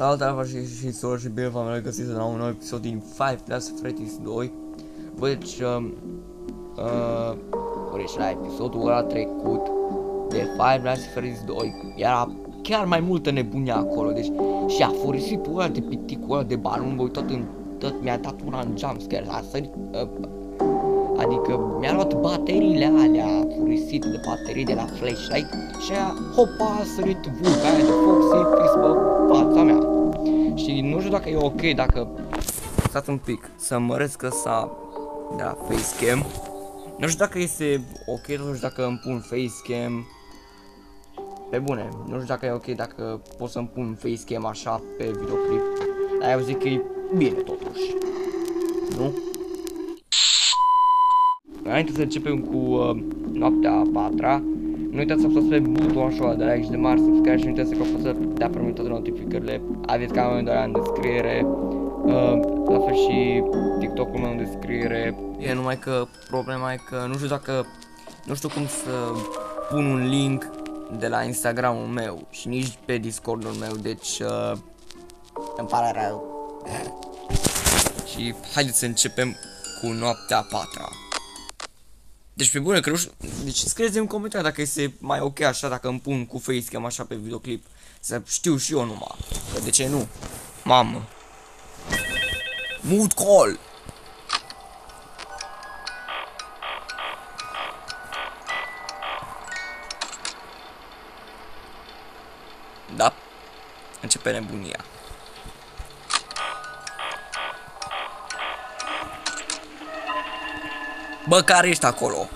Salutare și soră și bine v-am regăsit la un nou episod din Five Nights at Freddy's 2. Bă, deci, la episodul ăla trecut de Five Nights at Freddy's 2 era chiar mai multă nebunie acolo, deci și a furisitul ăla de piticul ăla de balon, bă, tot mi-a dat una în jumpscare, a sărit, adică mi-a luat bateriile alea, furisitul de baterii de la flashlight și aia, hopa, a sărit vulca aia de Foxy fix pe fața mea. Și nu știu dacă e ok, dacă... Stați un pic, să măresc ăsta de la facecam. Nu știu dacă este ok, nu știu dacă îmi pun facecam. Pe bune, nu știu dacă e ok dacă pot să-mi pun facecam așa pe videoclip. Dar eu zic că e bine totuși, nu? Înainte să începem cu noaptea a patra, nu uitați să apăsați pe butonul așa de like și de mare subscribe și nu uitați să apăsați de primit toate notificările. Aveți canalul meu în descriere, la fel și TikTok-ul meu în descriere. E numai că problema e că nu știu cum să pun un link de la Instagram-ul meu și nici pe Discord-ul meu, deci îmi pare rău. Și haideți să începem cu noaptea a patra. Deci pe bune că nu știu, deci scrieți în comentarii dacă este mai ok așa, dacă îmi pun cu facecam așa pe videoclip. Să știu și eu numai, că de ce nu? Mamă. Mood call. Da, începe nebunia. Bă, care ești acolo?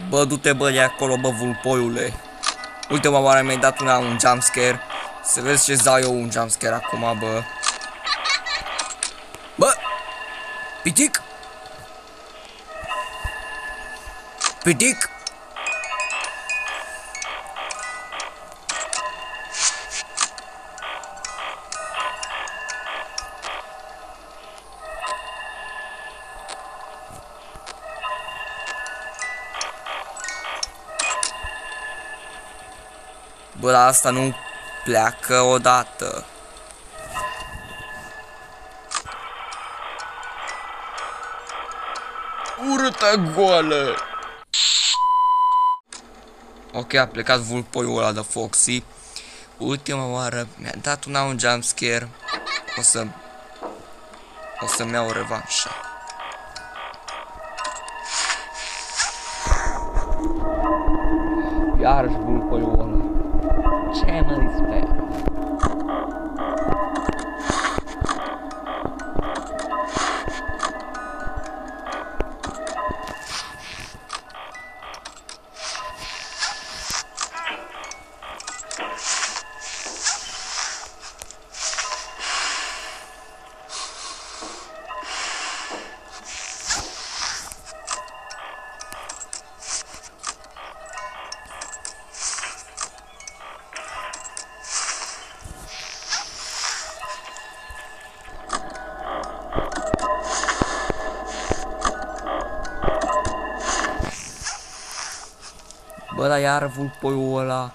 Bă, du-te, bă, de acolo, bă, vulpoiule. Uite, mă, oare mi-ai dat un jumpscare. Să vezi ce-ți dau eu un jumpscare acum, bă. Bă! Pitic! Pitic! Bă, dar asta nu pleacă odată. Urâtă goală! Ok, a plecat vulpoiul ăla de Foxy. Ultima oară mi-a dat un jumpscare. O să-mi iau revanșa. Iarăși vulpoiul ăla. Ce mă disperă? Bă, dar iară vulpoiul ăla.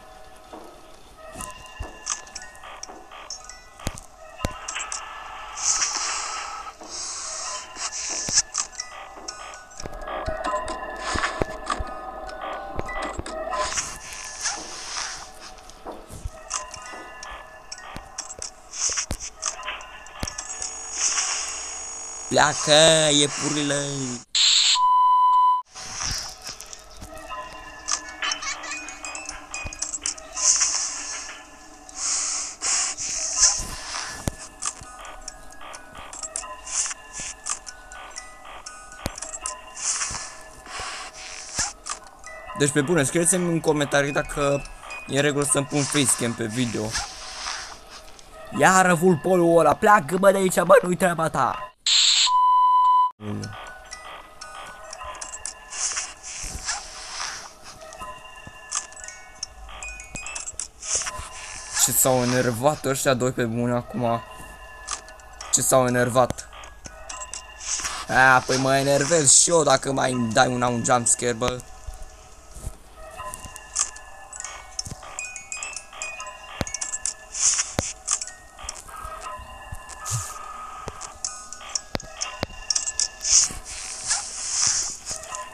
Pleacă, iepurile. Deci pe bune, scrieți-mi în comentarii dacă e în regulă să-mi pun facecam pe video. Iară vulpoiul ăla, pleacă bă de aici, bă, nu-i treaba ta. Ce s-au enervat ăștia doi pe bune acum. Ce s-au enervat. Păi mă enervez și eu dacă mai dai un jumpscare, bă.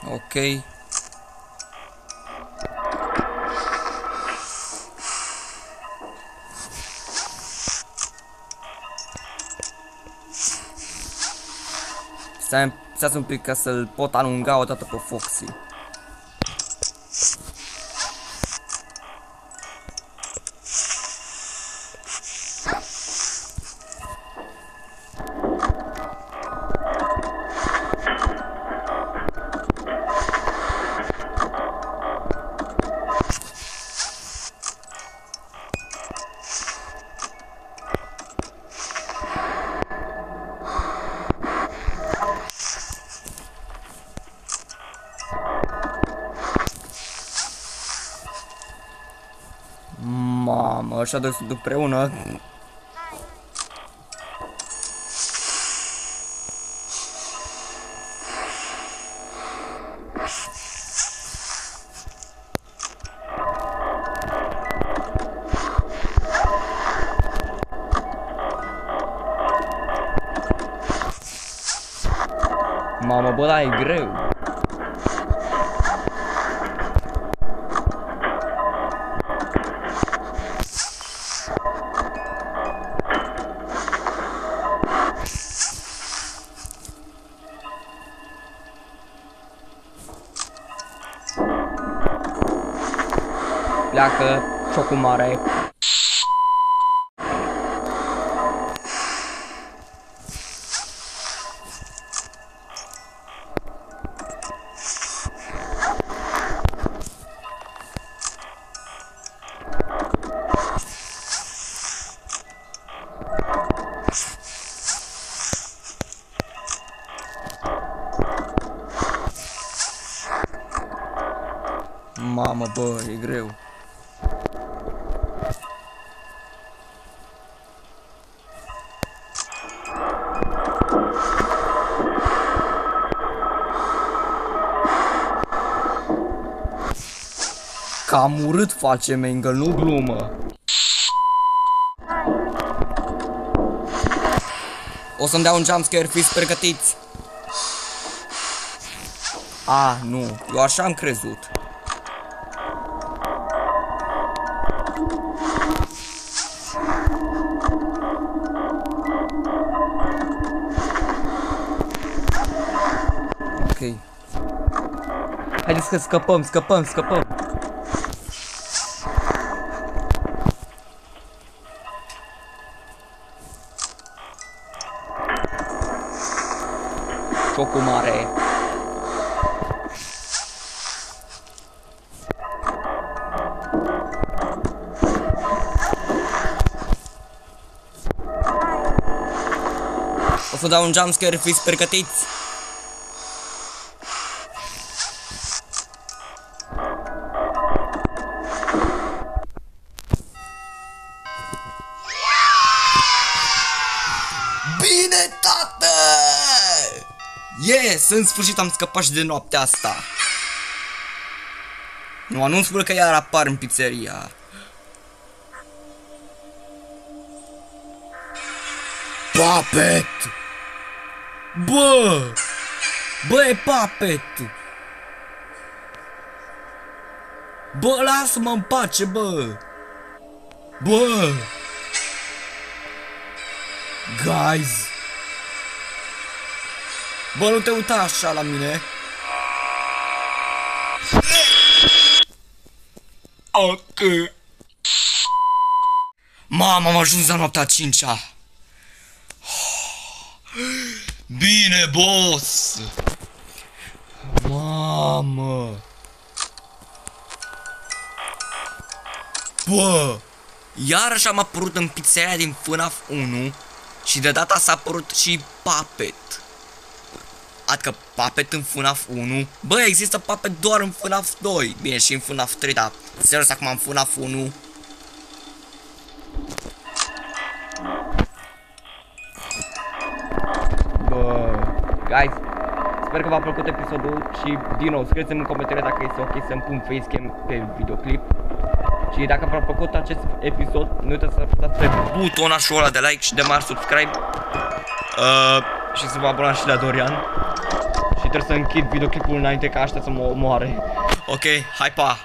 Ok. Stați un pic ca să-l pot alunga odată pe Foxy. Mamă, ăștia doi sunt împreună. Mamă, bă, da, e greu. Pleacă ciocul mare. Mamă, bă, e greu. Cam urât face Mangle, nu glumă. O să-mi dea un jumpscare, fiți pregătiți. A, nu, eu așa am crezut. Ok. Haideți să scăpăm, scăpăm. Ciocul mare. O să dau un jumpscare, fiți pregătiți. Bine, tată! Yes, în sfârșit am scăpat și de noaptea asta. Nu anunț că iar apar în pizzeria. Puppet! Bă, e Puppet! Bă, lasă-mă în pace, bă! Bă! Guys! Bă, nu te uita așa la mine! Ok! Mama, am ajuns la noaptea 5-a! Bine, boss! Mamă! Bă! Iarăși am apărut în pizzeria din FNAF 1 și de data s-a apărut și Puppet. Adică Puppet în FNAF 1. Bă, există Puppet doar în FNAF 2. Bine, și în FNAF 3, dar serios, acum în FNAF 1. Bă, guys, sper că v-a plăcut episodul și, din nou, scrieți-mi în comentarii dacă este ok să-mi pun facecam pe videoclip. Și dacă v-a plăcut acest episod, nu uitați să apăsați pe butonul ăla de like și de mare subscribe. Și să vă abonați și la Dorian. Și trebuie să închid videoclipul înainte ca ăștia să mă omoare. Ok, hai pa!